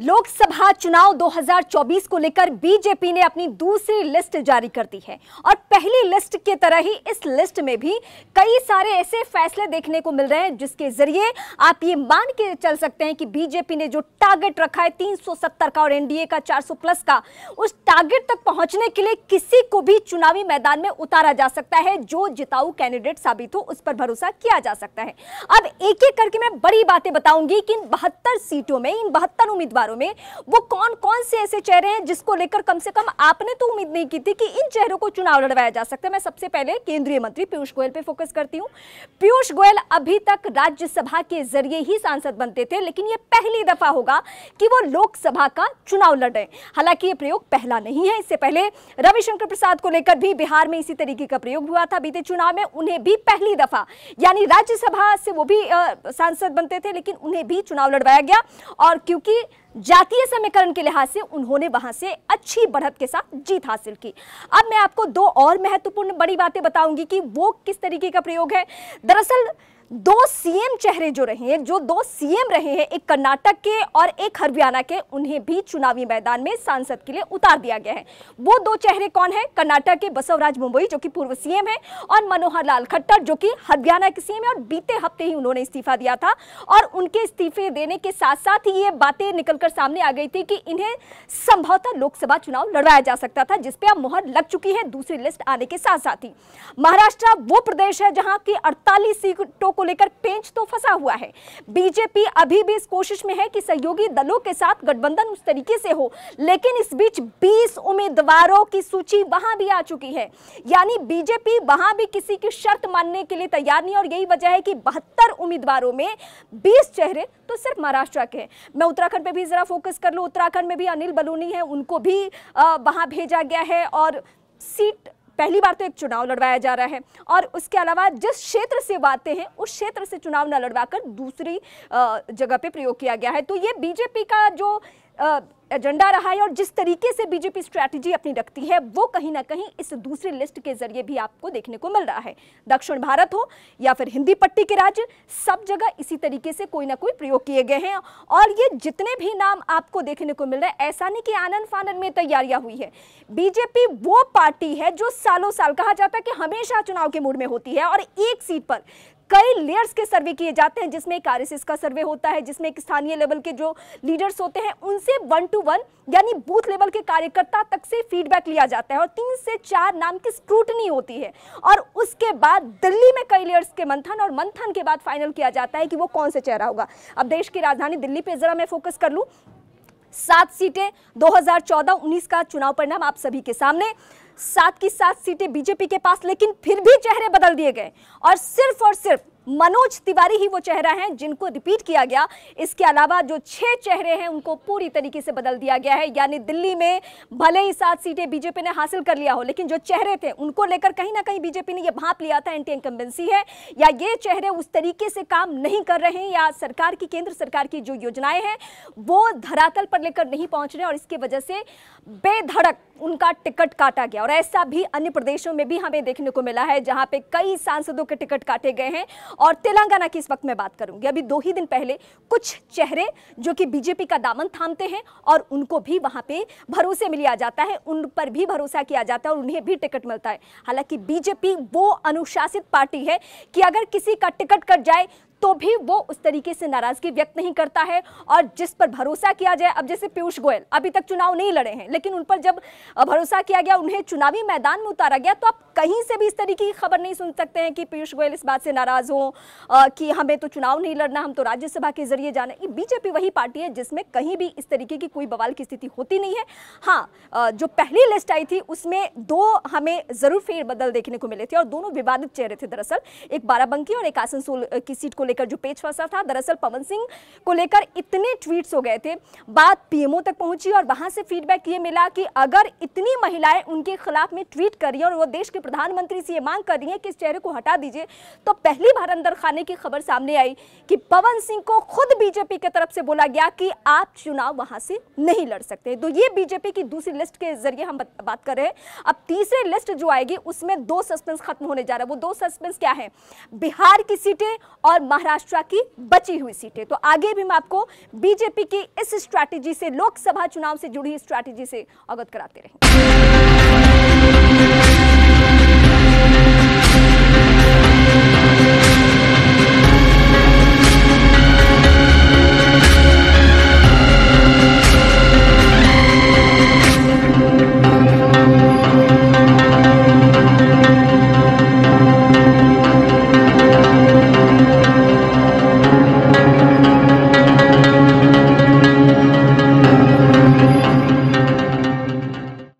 लोकसभा चुनाव 2024 को लेकर बीजेपी ने अपनी दूसरी लिस्ट जारी कर दी है और पहली लिस्ट की तरह ही इस लिस्ट में भी कई सारे ऐसे फैसले देखने को मिल रहे हैं जिसके जरिए आप ये मान के चल सकते हैं कि बीजेपी ने जो टारगेट रखा है 370 का और एनडीए का 400 प्लस का, उस टारगेट तक पहुंचने के लिए किसी को भी चुनावी मैदान में उतारा जा सकता है। जो जिताऊ कैंडिडेट साबित हो उस पर भरोसा किया जा सकता है। अब एक एक करके मैं बड़ी बातें बताऊंगी कि इन 72 सीटों में, इन 72 उम्मीदवारों में वो कौन कौन से ऐसे चेहरे हैं जिसको लेकर कम से कम आपने तो उम्मीद नहीं की थी कि इन चेहरों को चुनाव लड़वाया जा सकता है। मैं सबसे पहले केंद्रीय मंत्री पीयूष गोयल पे फोकस करती हूं। पीयूष गोयल अभी तक राज्यसभा के जरिए ही सांसद बनते थे, लेकिन यह पहली दफा होगा कि वो लोकसभा का चुनाव लड़ रहे हैं। हालांकि यह प्रयोग पहला नहीं है, इससे पहले रविशंकर प्रसाद को लेकर भी बिहार में इसी तरीके का प्रयोग हुआ था। बीते चुनाव में उन्हें भी पहली दफा, यानी राज्यसभा से वो भी सांसद बनते थे, लेकिन उन्हें भी चुनाव लड़वाया गया और क्योंकि जातीय समीकरण के लिहाज से उन्होंने वहां से अच्छी बढ़त के साथ जीत हासिल की। अब मैं आपको दो और महत्वपूर्ण बड़ी बातें बताऊंगी कि वो किस तरीके का प्रयोग है। दरअसल दो सीएम चेहरे जो रहे हैं, जो दो सीएम रहे हैं, एक कर्नाटक के और एक हरियाणा के, उन्हें भी चुनावी मैदान में सांसद के लिए उतार दिया गया है। वो दो चेहरे कौन है? कर्नाटक के बसवराज बोम्मई जो कि पूर्व सीएम है, और मनोहर लाल खट्टर जो कि हरियाणा के सीएम है, और बीते हफ्ते ही उन्होंने इस्तीफा दिया था। और उनके इस्तीफे देने के साथ साथ ही ये बातें निकलकर सामने आ गई थी कि इन्हें संभवतः लोकसभा चुनाव लड़वाया जा सकता था, जिसपे अब मुहर लग चुकी है दूसरी लिस्ट आने के साथ साथ ही। महाराष्ट्र वो प्रदेश है जहां की 48 सीटों को लेकर पेंच तो फंसा हुआ है। बीजेपी अभी भी इस कोशिश में है कि सहयोगी दलों के साथ गठबंधन उस तरीके से हो, लेकिन इस बीच 20 उम्मीदवारों की सूची वहां भी आ चुकी है, यानी बीजेपी वहां भी किसी की शर्त मानने के लिए तैयार नहीं। और यही वजह है कि 72 उम्मीदवारों में 20 चेहरे तो सिर्फ महाराष्ट्र के हैं। मैं उत्तराखंड पे भी जरा फोकस कर लूं। उत्तराखंड में भी अनिल बलूनी है, उनको भी वहां भेजा गया है और सीट पहली बार तो एक चुनाव लड़वाया जा रहा है। और उसके अलावा जिस क्षेत्र से बातें हैं उस क्षेत्र से चुनाव न लड़वाकर दूसरी जगह पे प्रयोग किया गया है। तो ये बीजेपी का जो एजेंडा रहा है और जिस तरीके से बीजेपी स्ट्रैटेजी अपनी रखती है, वो कहीं ना कहीं इस दूसरी लिस्ट के जरिए भी आपको देखने को मिल रहा है। दक्षिण भारत हो या फिर हिंदी पट्टी के राज्य, सब जगह इसी तरीके से कोई ना कोई प्रयोग किए गए हैं। और ये जितने भी नाम आपको देखने को मिल रहे हैं, ऐसा नहीं कि आनन फानन में तैयारियां हुई है। बीजेपी वो पार्टी है जो सालों साल, कहा जाता है कि हमेशा चुनाव के मूड में होती है और एक सीट पर कई लेयर्स के सर्वे किए जाते हैं, जिसमें एक आरएसएस का सर्वे होता है, जिसमें एक स्थानीय लेवल के जो लीडर्स होते हैं उनसे 1 to 1 यानी बूथ लेवल के कार्यकर्ता तक से फीडबैक लिया जाता है और 3 से 4 नाम की स्क्रूटनी होती है। और उसके बाद दिल्ली में कई लेयर्स के मंथन और मंथन के बाद फाइनल किया जाता है कि वो कौन से चेहरा होगा। अब देश की राजधानी दिल्ली पे जरा मैं फोकस कर लूं। 7 सीटें, 2014-19 का चुनाव परिणाम आप सभी के सामने। 7 की 7 सीटें बीजेपी के पास, लेकिन फिर भी चेहरे बदल दिए गए और सिर्फ मनोज तिवारी ही वो चेहरा है जिनको रिपीट किया गया। इसके अलावा जो 6 चेहरे हैं उनको पूरी तरीके से बदल दिया गया है। यानी दिल्ली में भले ही 7 सीटें बीजेपी ने हासिल कर लिया हो, लेकिन जो चेहरे थे उनको लेकर कहीं ना कहीं बीजेपी ने ये भांप लिया था एंटी इनकम्बेंसी है, या ये चेहरे उस तरीके से काम नहीं कर रहे हैं, या सरकार की, केंद्र सरकार की जो योजनाएं हैं वो धरातल पर लेकर नहीं पहुंच रहे, और इसकी वजह से बेधड़क उनका टिकट काटा गया। और ऐसा भी अन्य प्रदेशों में भी हमें देखने को मिला है, जहां पे कई सांसदों के टिकट काटे गए हैं। और तेलंगाना की इस वक्त मैं बात करूंगी। अभी 2 ही दिन पहले कुछ चेहरे जो कि बीजेपी का दामन थामते हैं और उनको भी वहां पे भरोसे में लिया जाता है, उन पर भी भरोसा किया जाता है और उन्हें भी टिकट मिलता है। हालांकि बीजेपी वो अनुशासित पार्टी है कि अगर किसी का टिकट कट जाए तो भी वो उस तरीके से नाराजगी व्यक्त नहीं करता है और जिस पर भरोसा किया जाए। अब जैसे पीयूष गोयल अभी तक चुनाव नहीं लड़े हैं, लेकिन उन पर जब भरोसा किया गया, उन्हें चुनावी मैदान में उतारा गया, तो आप कहीं से भी इस तरीके की खबर नहीं सुन सकते हैं कि पीयूष गोयल इस बात से नाराज हो कि हमें तो चुनाव नहीं लड़ना, हम तो राज्यसभा के जरिए जाना। ये बीजेपी वही पार्टी है जिसमें कहीं भी इस तरीके की कोई बवाल की स्थिति होती नहीं है। हाँ, जो पहली लिस्ट आई थी उसमें 2 हमें जरूर फेरबदल देखने को मिले थे और दोनों विवादित चेहरे थे। दरअसल एक बाराबंकी और एक आसनसोल की सीट को लेकर जो पेच फंसा था। दरअसल पवन सिंह को लेकर इतने ट्वीट्स हो गए थे, बात पीएमओ तक पहुंची और वहां से फीडबैक ये मिला कि अगर इतनी महिलाएं उनके खिलाफ में ट्वीट कर रही हैं और वो देश के प्रधानमंत्री से ये मांग कर रही हैं कि इस चेहरे को हटा दीजिए, तो पहली बार अंदर खाने की खबर सामने आई कि पवन सिंह को खुद बीजेपी की तरफ से बोला गया कि आप चुनाव वहां से नहीं लड़ सकते। तो ये बीजेपी की दूसरी लिस्ट के जरिए हम बात कर रहे हैं। अब तीसरी लिस्ट जो आएगी उसमें 2 सस्पेंस खत्म होने जा रहा है। वो 2 सस्पेंस क्या है? बिहार की सीटें और महाराष्ट्र की बची हुई सीटें। तो आगे भी मैं आपको बीजेपी की इस स्ट्रैटेजी से, लोकसभा चुनाव से जुड़ी स्ट्रैटेजी से अवगत कराते रहेंगे।